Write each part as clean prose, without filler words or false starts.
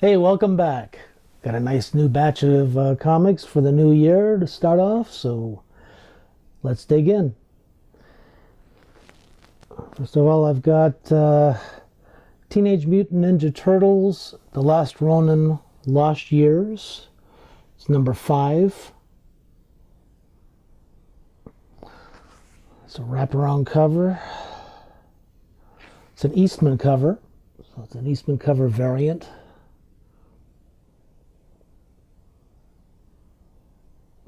Hey, welcome back. Got a nice new batch of comics for the new year to start off, so let's dig in. First of all, I've got Teenage Mutant Ninja Turtles, The Last Ronin, Lost Years. It's number 5. It's a wraparound cover. It's an Eastman cover, so it's an Eastman cover variant.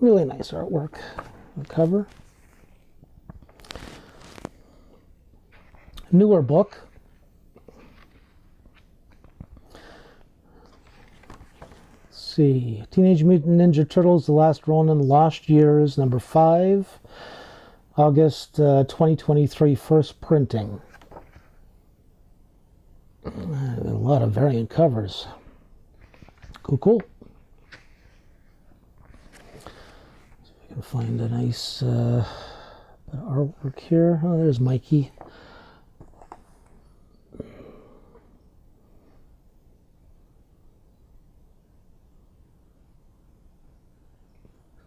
Really nice artwork on the cover. Newer book. Let's see. Teenage Mutant Ninja Turtles, The Last Ronin, Lost Years, number 5. August 2023, first printing. A lot of variant covers. Cool. Can find a nice artwork here. Oh, there's Mikey.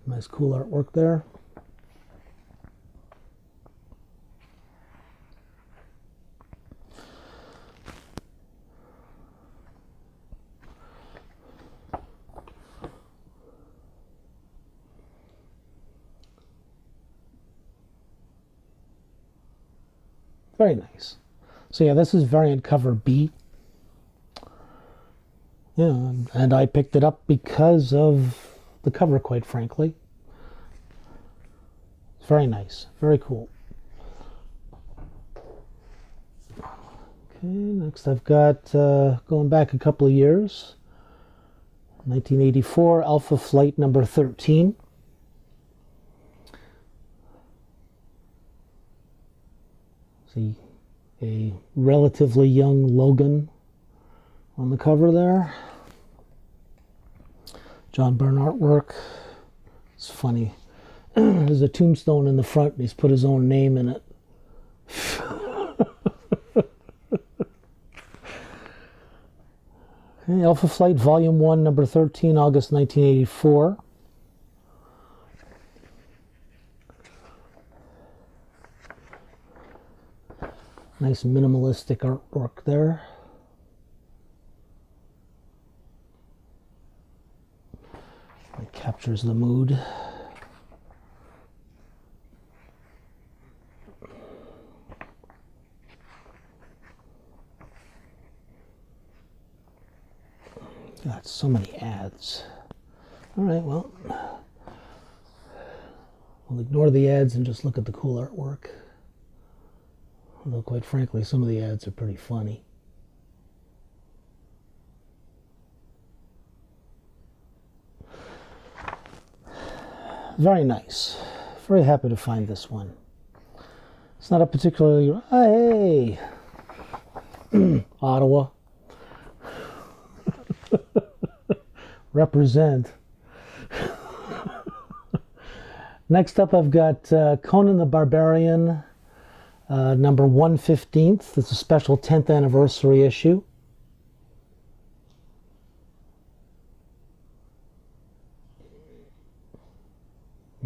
Nice cool artwork there. Very nice. So yeah, this is variant cover B. Yeah, and I picked it up because of the cover, quite frankly. It's very nice. Very cool. Okay, next I've got, going back a couple of years, 1984, Alpha Flight number 13. See a relatively young Logan on the cover there. John Byrne artwork. It's funny. There's a tombstone in the front and he's put his own name in it. Okay, Alpha Flight Volume 1, number 13, August 1984. Nice minimalistic artwork there. It captures the mood. God, so many ads. All right, well, we'll ignore the ads and just look at the cool artwork. Although, quite frankly, some of the ads are pretty funny. Very nice. Very happy to find this one. It's not a particularly... Hey! Ottawa. Represent. Next up, I've got Conan the Barbarian, number 115th. It's a special 10th anniversary issue.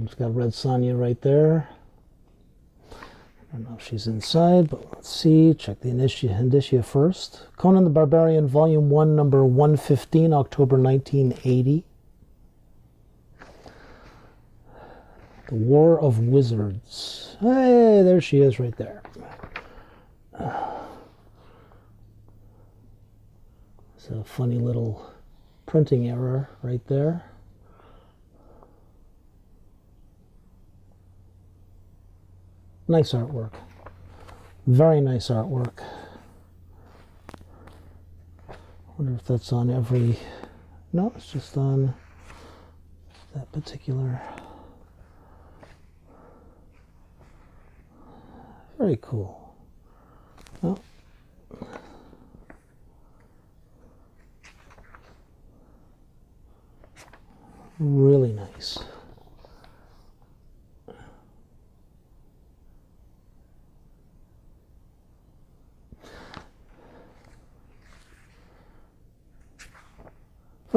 It's got Red Sonja right there. I don't know if she's inside, but let's see. Check the indicia first. Conan the Barbarian, Volume 1, number 115, October 1980. The War of Wizards. Hey, there she is right there. It's a funny little printing error right there. Nice artwork. Very nice artwork. I wonder if that's on every... No, it's just on that particular... Very cool. Oh. Really nice.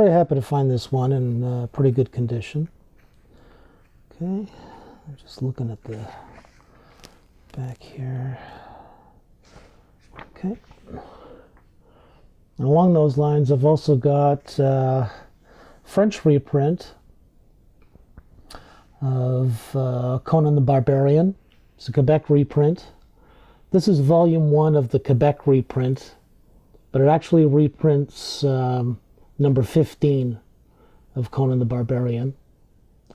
very happy to find this one in pretty good condition. Okay, I'm just looking at the back here. Okay. And along those lines, I've also got French reprint of Conan the Barbarian. It's a Quebec reprint. This is volume 1 of the Quebec reprint, but it actually reprints number 15 of Conan the Barbarian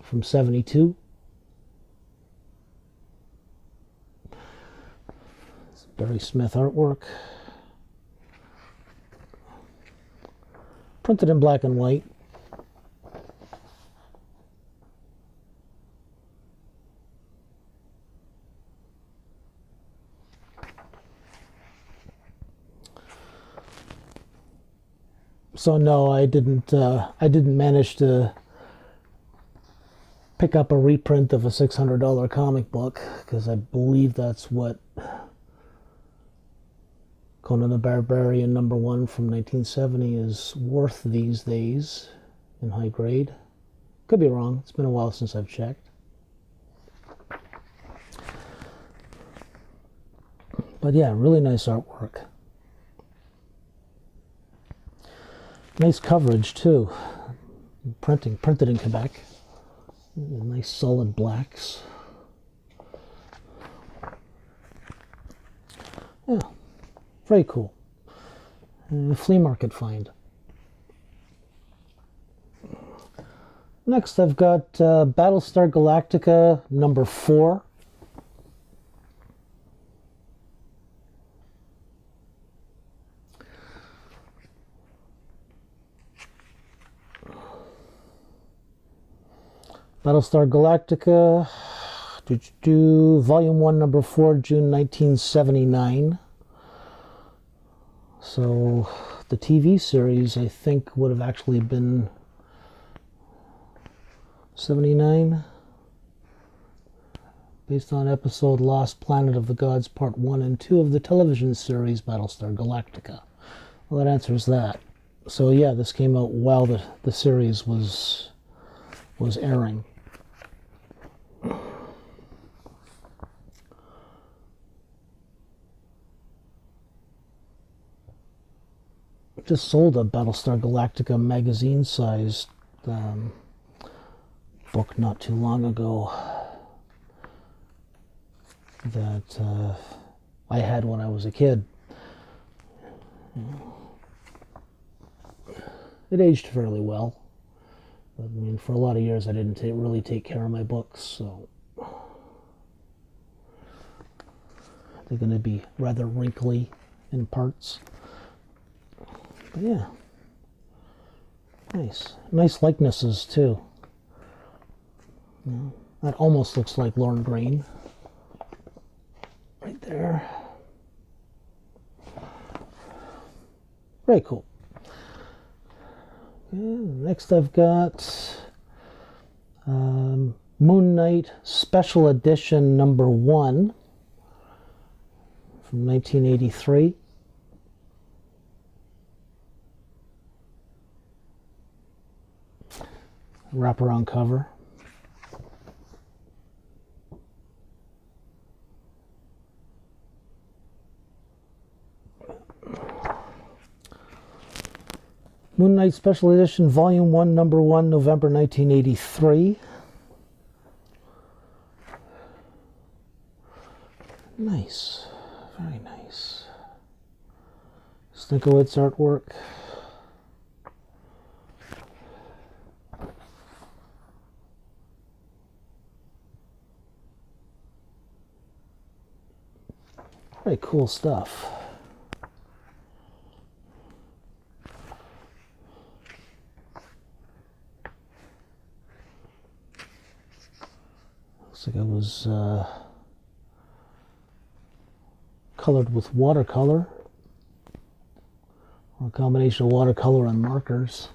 from '72. It's Barry Smith artwork. Printed in black and white. So no, I didn't manage to pick up a reprint of a $600 comic book, because I believe that's what Conan the Barbarian #1 from 1970 is worth these days in high grade. Could be wrong. It's been a while since I've checked. But yeah, really nice artwork. Nice coverage too. Printed in Quebec. Nice solid blacks. Yeah, very cool. Flea market find. Next, I've got Battlestar Galactica #4. Battlestar Galactica, Volume 1, Number 4, June 1979. So the TV series, I think, would have actually been 79, based on episode Lost Planet of the Gods Part 1 and 2 of the television series Battlestar Galactica. Well, that answers that. So yeah, this came out while the series was airing. Just sold a Battlestar Galactica magazine-sized book not too long ago that I had when I was a kid. It aged fairly well. But, I mean, for a lot of years I didn't really take care of my books, so they're going to be rather wrinkly in parts. But yeah, nice likenesses too. Yeah, that almost looks like Lorne Greene right there. Very cool. Okay, next I've got Moon Knight Special Edition #1 from 1983. Wraparound cover. Moon Knight Special Edition Volume 1, Number 1, November 1983. Nice. Very nice. Stinkowitz artwork. Very cool stuff. Looks like it was colored with watercolor, or a combination of watercolor and markers.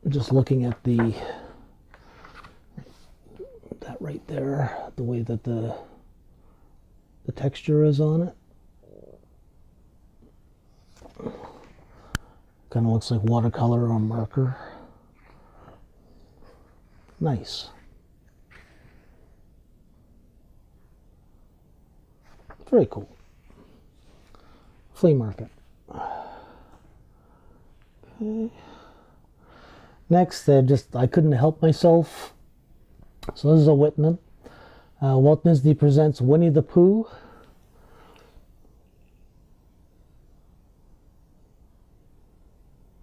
Just looking at that right there, the way that the texture is on it. Kind of looks like watercolor or marker. Nice. Very cool. Flea market. Okay. Next, I couldn't help myself. So this is a Whitman. Walt Disney Presents Winnie the Pooh.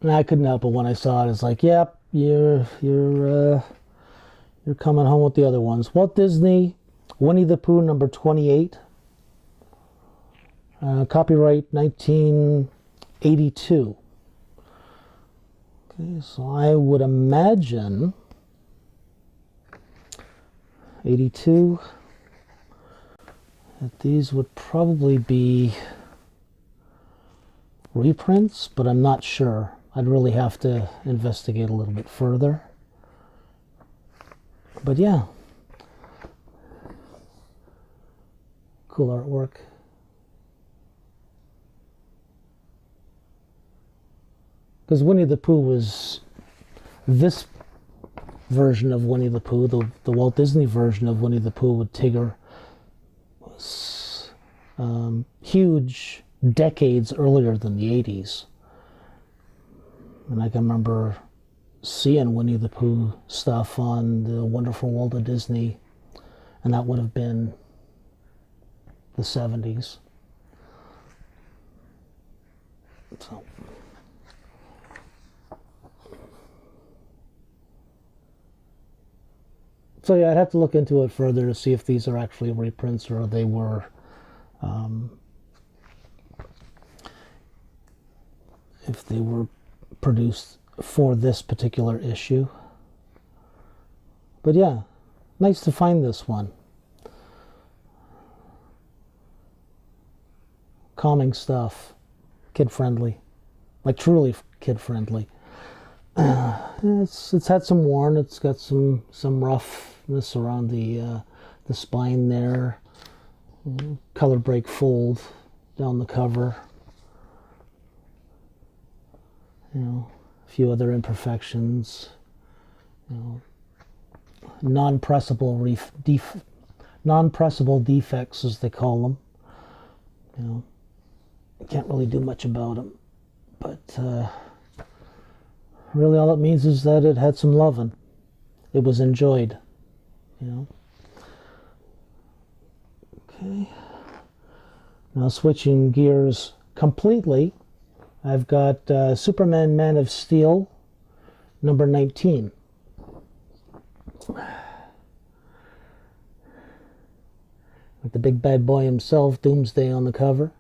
And I couldn't help it when I saw it. It's like, yep, you're coming home with the other ones. Walt Disney, Winnie the Pooh, number 28. Copyright 1982. Okay, so I would imagine 82 that these would probably be reprints, but I'm not sure. I'd really have to investigate a little bit further. But yeah, cool artwork. Because Winnie the Pooh was, this version of Winnie the Pooh, the Walt Disney version of Winnie the Pooh with Tigger, was huge decades earlier than the 80s. And I can remember seeing Winnie the Pooh stuff on the Wonderful World of Disney, and that would have been the 70s. So yeah, I'd have to look into it further to see if these are actually reprints or they were if they were produced for this particular issue. But yeah, nice to find this one. Calming stuff, kid-friendly, like truly kid-friendly. It's had some worn. It's got some roughness around the spine there. Color break fold down the cover. You know, a few other imperfections. You know, non-pressable defects, as they call them. You know, can't really do much about them, but really all it means is that it had some loving. It was enjoyed, you know. Okay. Now switching gears completely, I've got Superman Man of Steel, number 19. With the big bad boy himself, Doomsday, on the cover.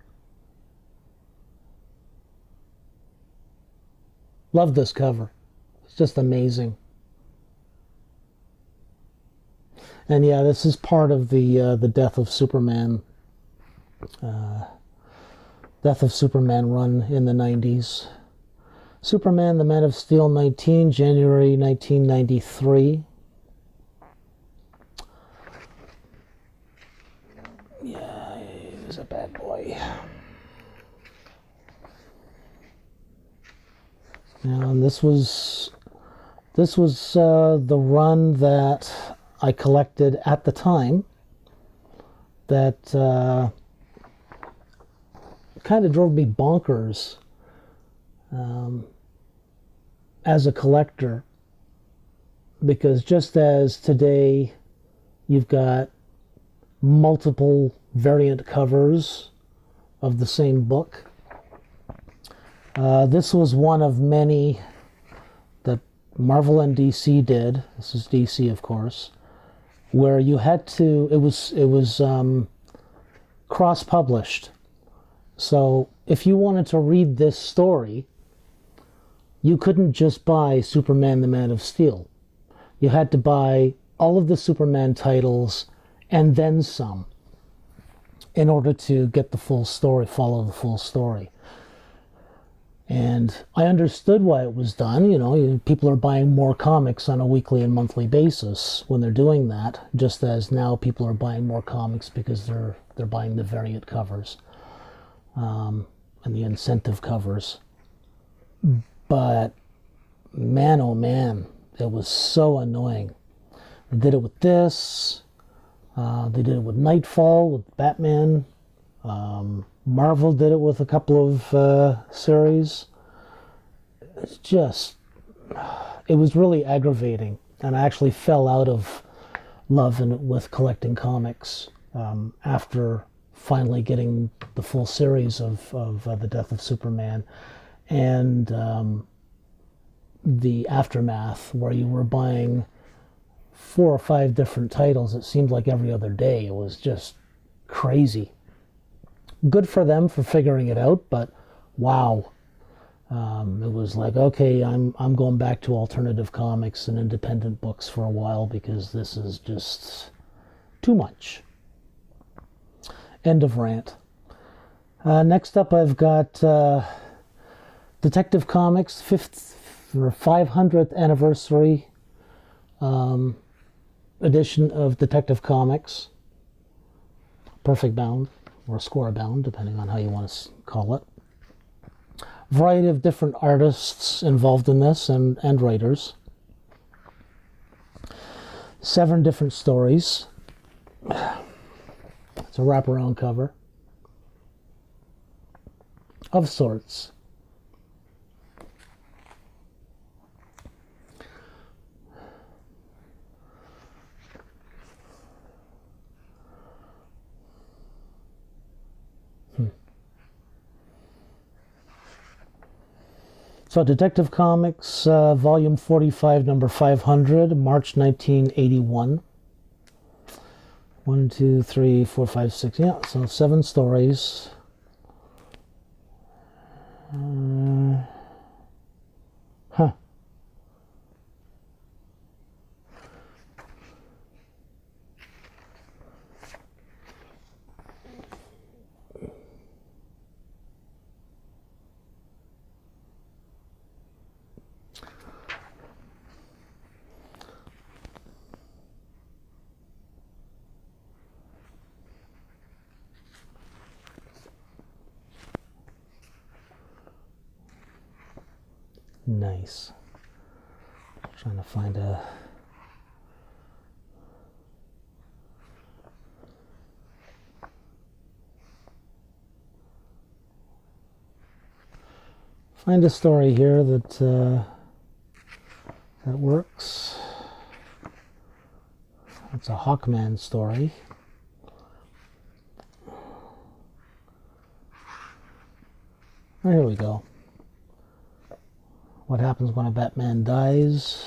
Love this cover. It's just amazing. And yeah, this is part of the Death of Superman run in the 90s. Superman, the Man of Steel 19, January 1993. Yeah, he was a bad boy. And this was the run that I collected at the time that kind of drove me bonkers as a collector, because just as today you've got multiple variant covers of the same book, this was one of many that Marvel and DC did. This is DC, of course, where you had to, it was cross-published. So if you wanted to read this story, you couldn't just buy Superman the Man of Steel. You had to buy all of the Superman titles and then some in order to get the full story, follow the full story. And I understood why it was done. You know, people are buying more comics on a weekly and monthly basis when they're doing that, just as now people are buying more comics because they're buying the variant covers and the incentive covers. But man, oh man, it was so annoying. They did it with this. They did it with Nightfall, with Batman. Marvel did it with a couple of series. It's just, it was really aggravating. And I actually fell out of love with collecting comics after finally getting the full series of The Death of Superman and the aftermath, where you were buying 4 or 5 different titles. It seemed like every other day. It was just crazy. Good for them for figuring it out, but wow. It was like, okay, I'm going back to alternative comics and independent books for a while because this is just too much. End of rant. Next up, I've got Detective Comics 500th anniversary edition of Detective Comics. Perfect bound, or square bound, depending on how you want to call it. Variety of different artists involved in this and writers. 7 different stories. It's a wraparound cover of sorts. So Detective Comics, Volume 45, number 500, March 1981. 1, 2, 3, 4, 5, 6. Yeah, so 7 stories. Huh. Nice. Trying to find a story here that works. It's a Hawkman story. Oh, here we go. What happens when a Batman dies?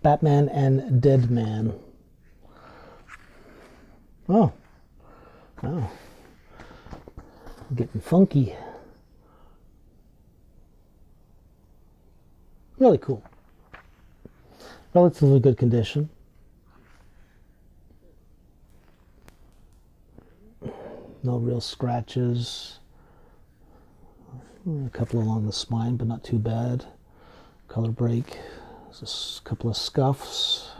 Batman and Dead Man. Oh. Oh. Getting funky. Really cool. Relatively good condition. No real scratches. A couple along the spine, but not too bad. Color break. There's a couple of scuffs.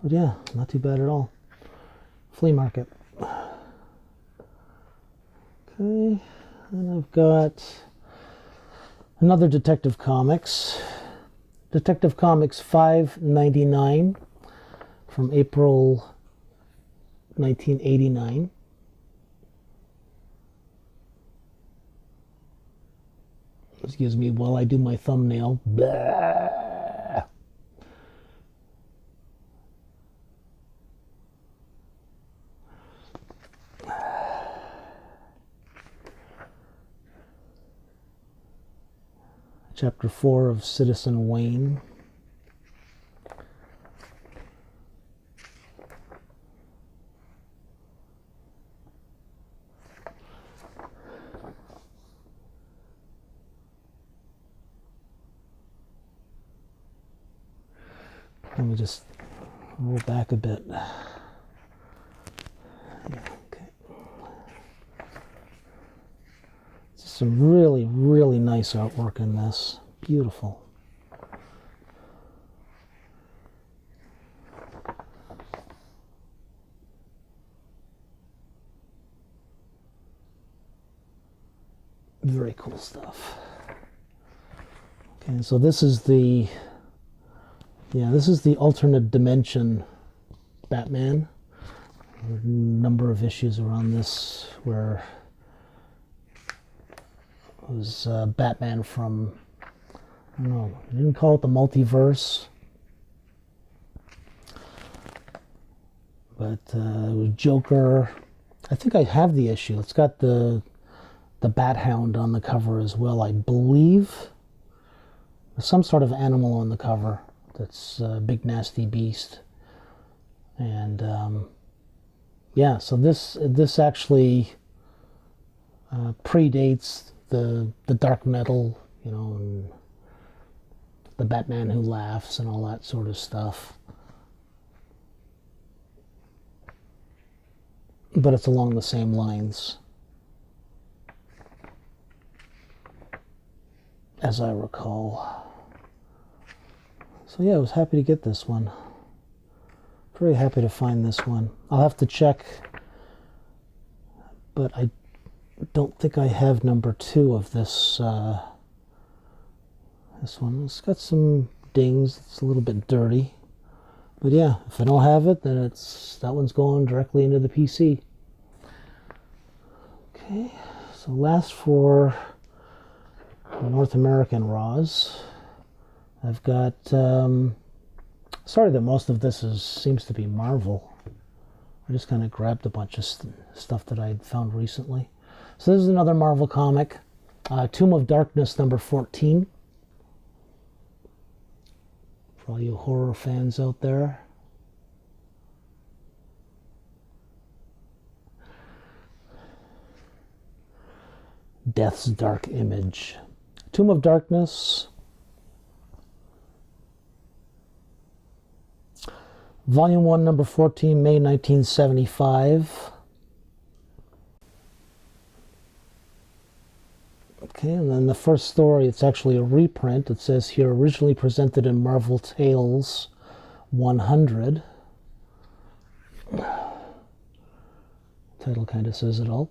But yeah, not too bad at all. Flea market. Okay, and I've got another Detective Comics. Detective Comics 599 from April 1989. Excuse me while I do my thumbnail. Blah. Chapter 4 of Citizen Wayne. Let me just roll back a bit. Yeah, okay. Some really, really nice artwork in this. Beautiful. Very cool stuff. Okay, so this is the alternate dimension Batman. There are a number of issues around this where it was Batman from, I don't know, I didn't call it the multiverse, but it was Joker. I think I have the issue. It's got the Bat Hound on the cover as well, I believe. There's some sort of animal on the cover that's a big nasty beast. And yeah, so this actually predates the dark metal, you know, and the Batman Who Laughs and all that sort of stuff. But it's along the same lines, as I recall. So yeah, I was happy to get this one. Very happy to find this one. I'll have to check, but I don't think I have number 2 of this this one. It's got some dings. It's a little bit dirty. But yeah, if I don't have it, then that one's going directly into the PC. Okay, so last for North American Raws, I've got, sorry that most of this seems to be Marvel. I just kind of grabbed a bunch of stuff that I'd found recently. So this is another Marvel comic, Tomb of Darkness number 14. For all you horror fans out there. Death's Dark Image. Tomb of Darkness. Volume 1, number 14, May 1975. Okay, and then the first story, it's actually a reprint. It says here, originally presented in Marvel Tales 100. Title kind of says it all.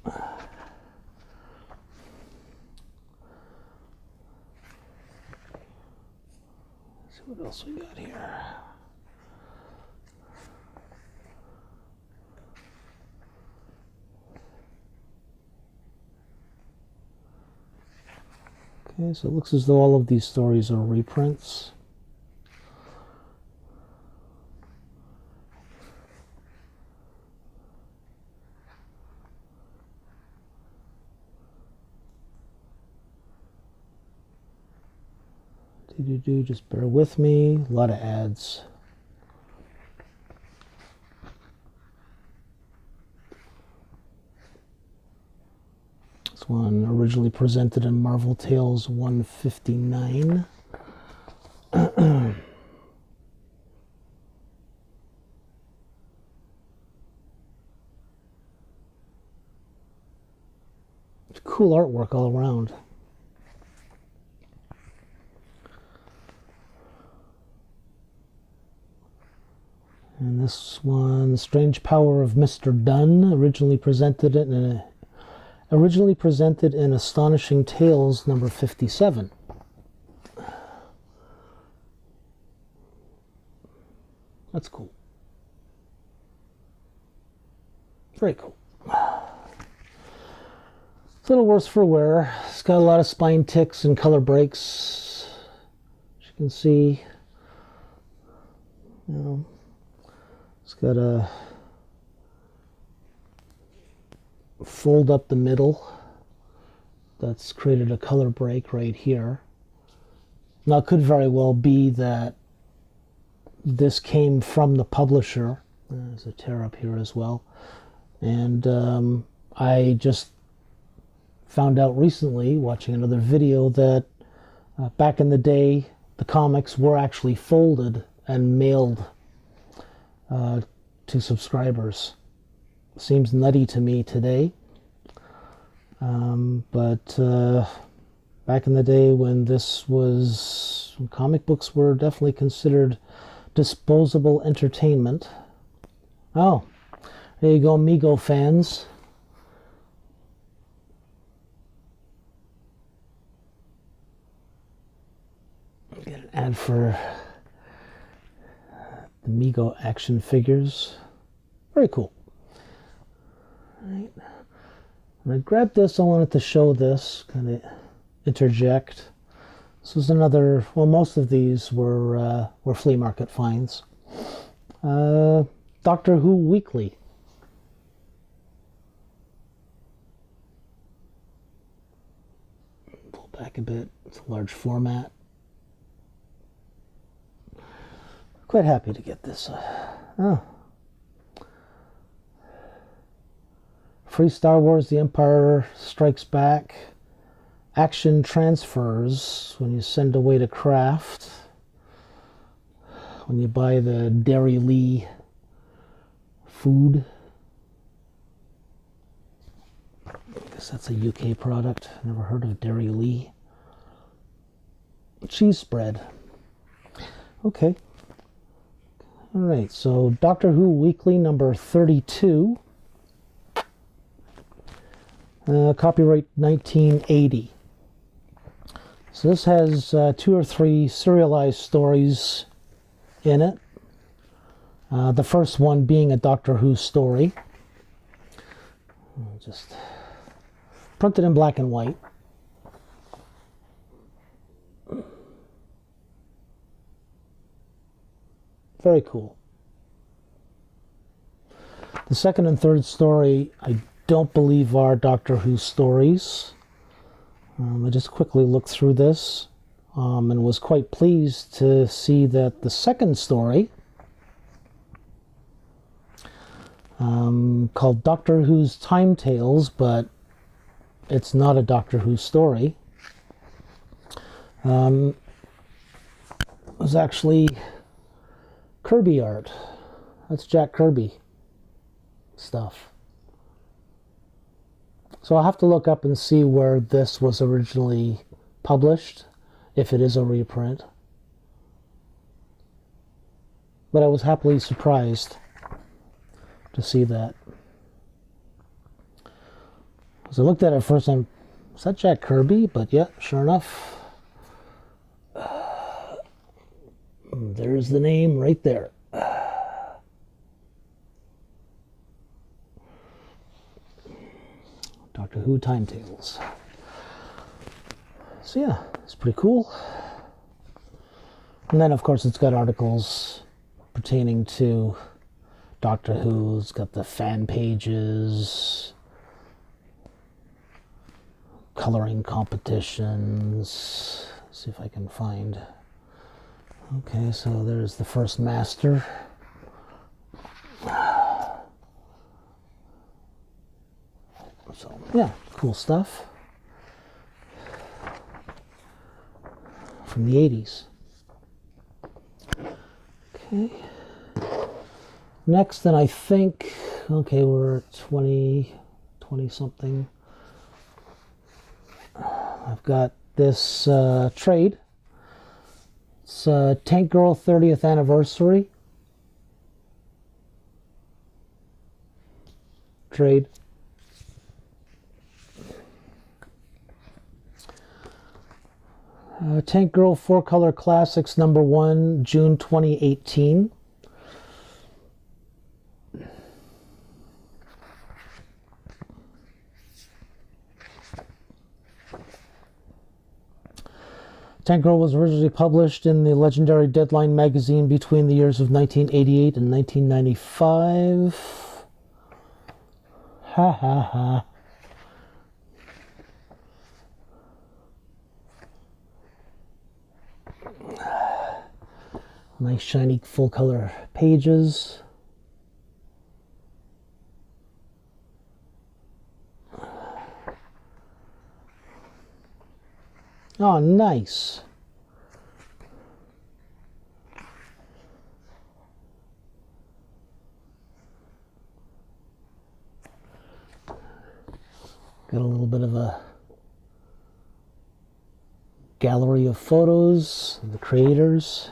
Let's see what else we got here. Okay, so it looks as though all of these stories are reprints. Just bear with me. A lot of ads. This one originally presented in Marvel Tales 159. Cool artwork all around. And this one, Strange Power of Mr. Dunn, originally presented in Astonishing Tales number 57. That's cool. Very cool. It's a little worse for wear. It's got a lot of spine ticks and color breaks. As you can see, you know, it's got a fold up the middle. That's created a color break right here. Now, it could very well be that this came from the publisher. There's a tear up here as well. And I just found out recently, watching another video, that back in the day, the comics were actually folded and mailed to subscribers. Seems nutty to me today. But back in the day when comic books were definitely considered disposable entertainment. Oh, There you go, Mego fans. Get an ad for the Mego action figures. Very cool. All right. When I grabbed this, I wanted to show this, kind of interject. This was another, well, most of these were flea market finds. Doctor Who Weekly. Pull back a bit. It's a large format. Quite happy to get this. Free Star Wars The Empire Strikes Back. Action transfers when you send away to craft. When you buy the Dairy Lee food. I guess that's a UK product. Never heard of Dairy Lee. Cheese spread. Okay. All right, so Doctor Who Weekly number 32. Copyright 1980. So this has 2 or 3 serialized stories in it. The first one being a Doctor Who story. Just printed in black and white. Very cool. The second and third story, I don't believe are Doctor Who stories. I just quickly looked through this and was quite pleased to see that the second story, called Doctor Who's Time Tales, but it's not a Doctor Who story, was actually Kirby art. That's Jack Kirby stuff. So I'll have to look up and see where this was originally published, if it is a reprint. But I was happily surprised to see that. As I looked at it first, is that Jack Kirby? But yeah, sure enough. There's the name right there. Doctor Who Time Tales. So yeah, it's pretty cool. And then of course it's got articles pertaining to Doctor Who. It's got the fan pages, coloring competitions. Let's see if I can find. Okay, so there's the first master. So, yeah, cool stuff from the 80s. Okay. Next, then I think, okay, we're at 20 something. I've got this trade. It's Tank Girl 30th anniversary. Trade. Tank Girl 4-Color Classics #1, June 2018. Tank Girl was originally published in the legendary Deadline magazine between the years of 1988 and 1995. Ha ha ha. Nice shiny full color pages. Oh, nice. Got a little bit of a gallery of photos of the creators.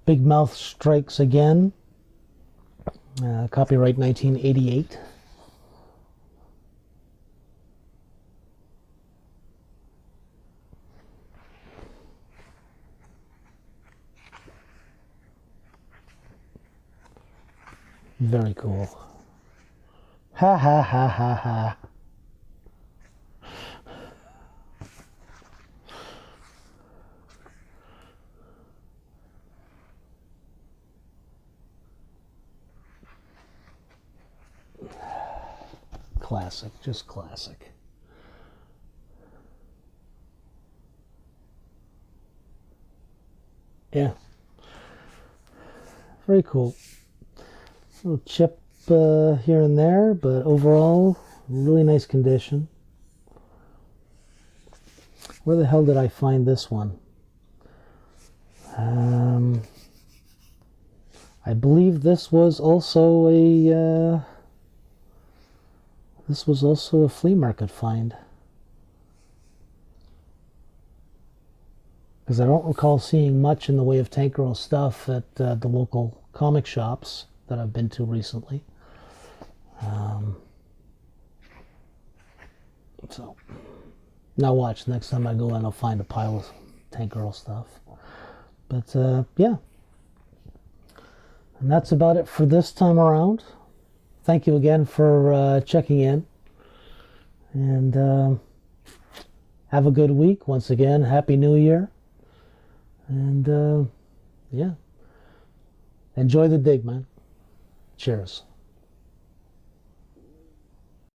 Big Mouth Strikes Again. Copyright 1988. Very cool. Ha ha ha ha ha. Classic, just classic. Yeah. Very cool. Little chip here and there, but overall, really nice condition. Where the hell did I find this one? I believe this was also a flea market find, because I don't recall seeing much in the way of Tank Girl stuff at the local comic shops that I've been to recently. So now watch, next time I go in I'll find a pile of Tank Girl stuff. But yeah, and that's about it for this time around. Thank you again for checking in, and have a good week. Once again, Happy New Year, and yeah, enjoy the dig, man. Cheers.